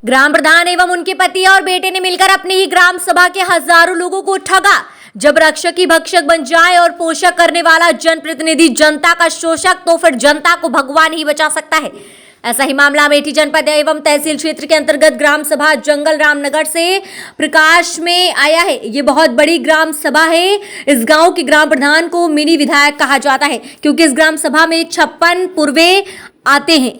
ग्राम प्रधान एवं उनके पति और बेटे ने मिलकर अपनी ही ग्राम सभा के हजारों लोगों को ठगा। जब रक्षक ही भक्षक बन जाए और पोषक करने वाला जनप्रतिनिधि जनता का शोषक, तो फिर जनता को भगवान ही बचा सकता है। ऐसा ही मामला अमेठी जनपद एवं तहसील क्षेत्र के अंतर्गत ग्राम सभा जंगल रामनगर से प्रकाश में आया है। ये बहुत बड़ी ग्राम सभा है। इस गांव के ग्राम प्रधान को मिनी विधायक कहा जाता है, क्योंकि इस ग्राम सभा में 56 पूर्वे आते हैं।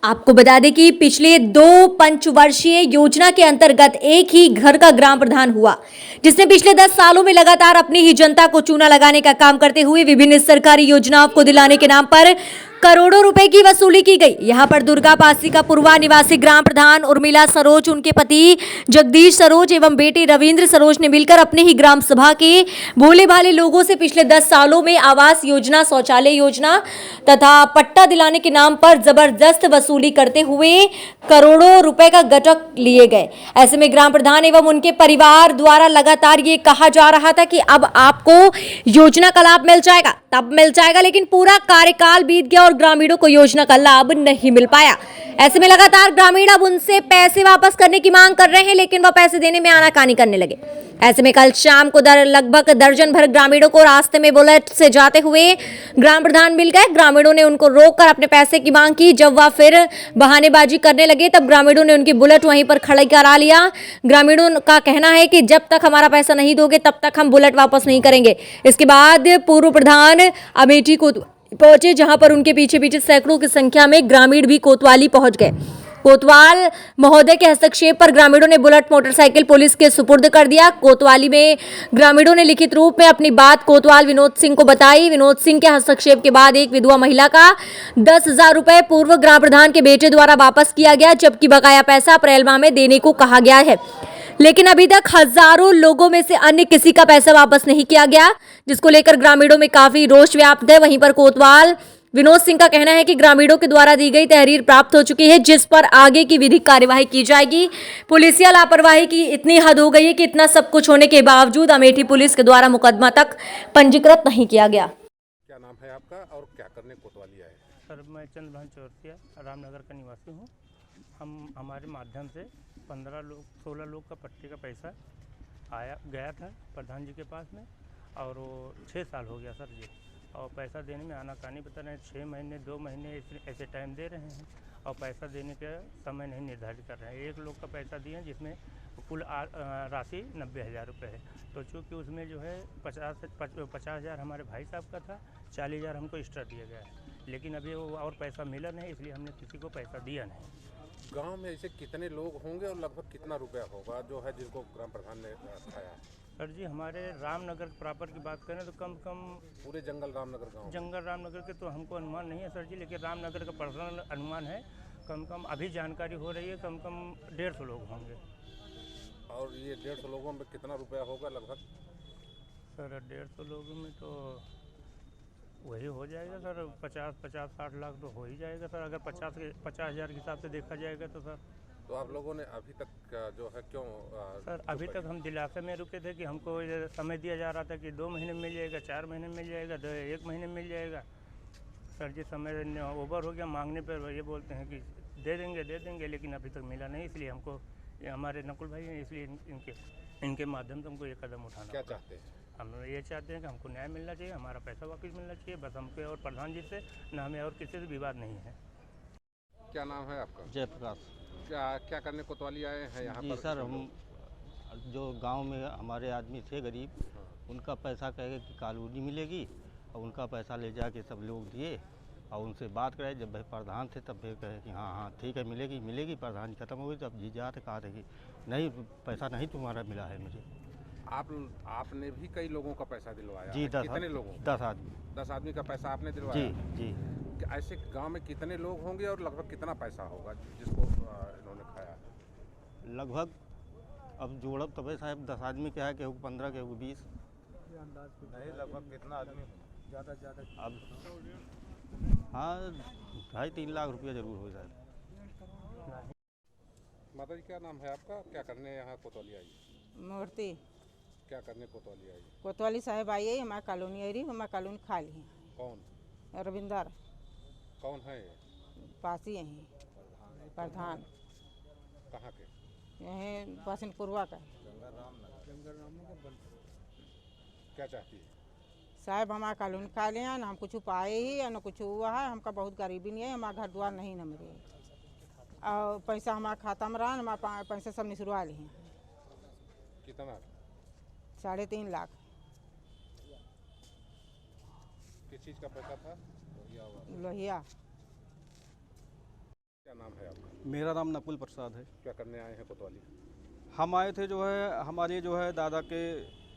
आपको बता दें कि पिछले 2 पंचवर्षीय योजना के अंतर्गत एक ही घर का ग्राम प्रधान हुआ, जिसने पिछले 10 सालों में लगातार अपनी ही जनता को चूना लगाने का काम करते हुए विभिन्न सरकारी योजनाओं को दिलाने के नाम पर करोड़ों रुपए की वसूली की गई। यहां पर दुर्गा पासी का पूर्वा निवासी ग्राम प्रधान उर्मिला सरोज, उनके पति जगदीश सरोज एवं बेटे रविंद्र सरोज ने मिलकर अपने ही ग्राम सभा के भोले भाले लोगों से पिछले 10 सालों में आवास योजना, शौचालय योजना तथा पट्टा दिलाने के नाम पर जबरदस्त वसूली करते हुए करोड़ों रुपए का गठक लिए गए। ऐसे में ग्राम प्रधान एवं उनके परिवार द्वारा लगातार ये कहा जा रहा था कि अब आपको योजना का लाभ मिल जाएगा, तब मिल जाएगा, लेकिन पूरा कार्यकाल बीत गया और ग्रामीणों को योजना का लाभ नहीं मिल पाया। ऐसे में लगातार ग्रामीण अब उनसे पैसे वापस करने की मांग कर रहे हैं, लेकिन वह पैसे देने में आनाकानी करने लगे। ऐसे में कल शाम को लगभग दर्जन भर ग्रामीणों को रास्ते में बुलेट से जाते हुए ग्राम प्रधान मिल गए। ग्रामीणों ने उनको रोककर अपने पैसे की मांग की। जब वह फिर बहानेबाजी करने लगे, तब ग्रामीणों ने उनकी बुलेट वहीं पर खड़ा करा लिया। ग्रामीणों का कहना है कि जब तक हमारा पैसा नहीं दोगे, तब तक हम बुलेट वापस नहीं करेंगे। इसके बाद पूर्व प्रधान अमेठी को पहुंचे, जहां पर उनके पीछे पीछे सैकड़ों की संख्या में ग्रामीण भी कोतवाली पहुंच गए। कोतवाल महोदय के हस्तक्षेप पर ग्रामीणों ने बुलेट मोटरसाइकिल पुलिस के सुपुर्द कर दिया। कोतवाली में ग्रामीणों ने लिखित रूप में अपनी बात कोतवाल विनोद सिंह को बताई। विनोद सिंह के हस्तक्षेप के बाद एक विधवा महिला का 10,000 रुपए पूर्व ग्राम प्रधान के बेटे द्वारा वापस किया गया, जबकि बकाया पैसा अप्रैल माह में देने को कहा गया है। लेकिन अभी तक हजारों लोगों में से अन्य किसी का पैसा वापस नहीं किया गया, जिसको लेकर ग्रामीणों में काफी रोष व्याप्त है। वहीं पर कोतवाल विनोद सिंह का कहना है कि ग्रामीणों के द्वारा दी गई तहरीर प्राप्त हो चुकी है, जिस पर आगे की विधिक कार्यवाही की जाएगी। पुलिसिया लापरवाही की इतनी हद हो गई है कि इतना सब कुछ होने के बावजूद अमेठी पुलिस के द्वारा मुकदमा तक पंजीकृत नहीं किया गया। क्या नाम है आपका और क्या करने कोतवाली आए? सर, मैं चंद्रभान चौरसिया रामनगर का निवासी हूँ। हमारे माध्यम से 16 लोग का पट्टे का पैसा गया था प्रधान जी के पास में, और वो 6 साल हो गया सर जी। और पैसा देने में आनाकानी बता रहे हैं। 6 महीने 2 महीने ऐसे टाइम दे रहे हैं और पैसा देने का समय नहीं निर्धारित कर रहे हैं। एक लोग का पैसा दिए हैं, जिसमें कुल राशि 90,000 रुपये है। तो चूँकि उसमें जो है 50,000 हमारे भाई साहब का था, 40,000 हमको एक्स्ट्रा दिया गया है। लेकिन अभी वो और पैसा मिला नहीं, इसलिए हमने किसी को पैसा दिया नहीं। गांव में ऐसे कितने लोग होंगे और लगभग कितना रुपया होगा जो है जिनको ग्राम प्रधान ने खाया? सर जी, हमारे रामनगर प्रॉपर की बात करें तो कम कम पूरे जंगल रामनगर गांव, जंगल रामनगर के तो हमको अनुमान नहीं है सर जी, लेकिन रामनगर का पर्सनल अनुमान है। कम अभी जानकारी हो रही है, कम 150 लोग होंगे। और ये 150 लोगों में कितना रुपया होगा लगभग? सर 150 लोगों में तो वही हो जाएगा सर, 50-60 लाख तो हो ही जाएगा सर। अगर 50,000 के हिसाब से देखा जाएगा तो सर। तो आप लोगों ने अभी तक जो है क्यों सर, अभी तक हम दिलासे में रुके थे कि हमको समय दिया जा रहा था कि 2 महीने में मिल जाएगा, 4 महीने में मिल जाएगा, 1 महीने में मिल जाएगा। सर जी, समय ओवर हो गया। मांगने पर ये बोलते हैं कि दे देंगे, लेकिन अभी तक मिला नहीं। इसलिए हमको, हमारे नकुल भाई हैं, इसलिए इनके माध्यम से हमको ये कदम उठाना। क्या चाहते हैं? हम ये चाहते हैं कि हमको न्याय मिलना चाहिए, हमारा पैसा वापस मिलना चाहिए, बस हमको और प्रधान जी से न हमें और किसी से विवाद नहीं है। क्या नाम है आपका? जयप्रकाश। क्या करने कोतवाली आए हैं यहाँ पर? सर, हम जो गांव में हमारे आदमी थे गरीब, उनका पैसा कहे कि कॉलोनी मिलेगी, और उनका पैसा ले जाके सब लोग दिए और उनसे बात कराए। जब भाई प्रधान थे तब भी कहे कि हाँ ठीक है, मिलेगी। प्रधान खत्म हो गई, तब जी जाते कहा थे कि नहीं, पैसा नहीं तुम्हारा मिला है मुझे। आपने भी कई लोगों का पैसा दिलवाया जी? है? कितने लोगों? 10 आदमी। 10 आदमी का पैसा आपने दिलवाया? जी। ऐसे गांव में कितने लोग होंगे और लगभग कितना पैसा होगा जिसको इन्होंने खाया? लगभग अब जोड़ब तब साहब 10 आदमी क्या है, केहू 15, केहू 20। नहीं, लगभग कितना आदमी? ज़्यादा अब हाँ, 2.5-3 लाख रुपया जरूर हो जाए। माता जी, क्या नाम है आपका? क्या करने यहाँ कोतवाली आई? मूर्ति। क्या करने कोतवाली आई? कोतवाली साहब आई है, हमारी कॉलोनी आई रही, हमारी कॉलोनी खाली है। कौन? रविंदर। कौन है? पासी यहीं प्रधान। कहाँ के? यहीं बसंतपुरवा का। क्या चाहती है? साहब हमारा कॉलोनी खा लिया ना, हम कुछ पाए ही या ना कुछ हुआ है। हमका बहुत गरीबी नहीं है, हमारा घर द्वार नहीं न मरे और पैसा हमारा खाता में रहा, हमारा पैसा सब निसरवा लिए हैं। कितना? 3.5 लाख। किस चीज़ का पैसा था? लोहिया। क्या नाम है आपका? मेरा नाम नकुल प्रसाद है। क्या करने आए हैं कोतवाली? हम आए थे जो है हमारे जो है दादा के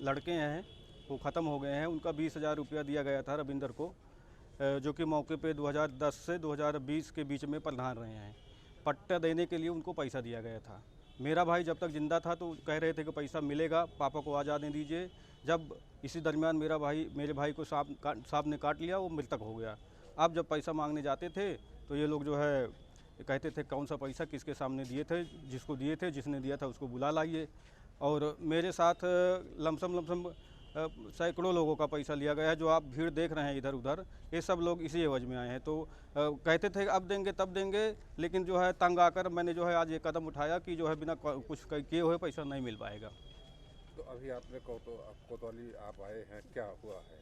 लड़के हैं वो ख़त्म हो गए हैं। उनका 20,000 रुपया दिया गया था रविंदर को, जो कि मौके पे 2010 से 2020 के बीच में प्रधान रहे हैं। पट्टा देने के लिए उनको पैसा दिया गया था। मेरा भाई जब तक ज़िंदा था तो कह रहे थे कि पैसा मिलेगा, पापा को आज़ादी दीजिए। जब इसी दरमियान मेरे भाई को सांप ने काट लिया, वो मृतक हो गया। अब जब पैसा मांगने जाते थे तो ये लोग जो है कहते थे कौन सा पैसा किसके सामने दिए थे, जिसने दिया था उसको बुला लाइए। और मेरे साथ लमसम सैकड़ों लोगों का पैसा लिया गया है। जो आप भीड़ देख रहे हैं इधर उधर, ये सब लोग इसी एवज में आए हैं। तो कहते थे अब देंगे तब देंगे, लेकिन जो है तंग आकर मैंने जो है आज ये कदम उठाया कि जो है बिना कुछ किए हुए पैसा नहीं मिल पाएगा। तो अभी आपने कोतवाली आप आए हैं, क्या हुआ है?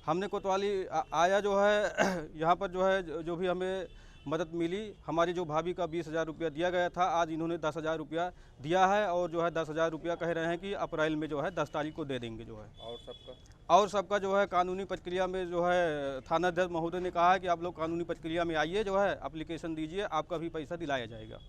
हमने कोतवाली आया जो है यहाँ पर जो है जो भी हमें मदद मिली, हमारी जो भाभी का 20,000 रुपया दिया गया था, आज इन्होंने 10,000 रुपया दिया है और जो है 10,000 रुपया कह रहे हैं कि अप्रैल में जो है 10 तारीख को दे देंगे जो है। और सबका जो है कानूनी प्रक्रिया में जो है थानाध्यक्ष महोदय ने कहा है कि आप लोग कानूनी प्रक्रिया में आइए, जो है एप्लीकेशन दीजिए, आपका भी पैसा दिलाया जाएगा।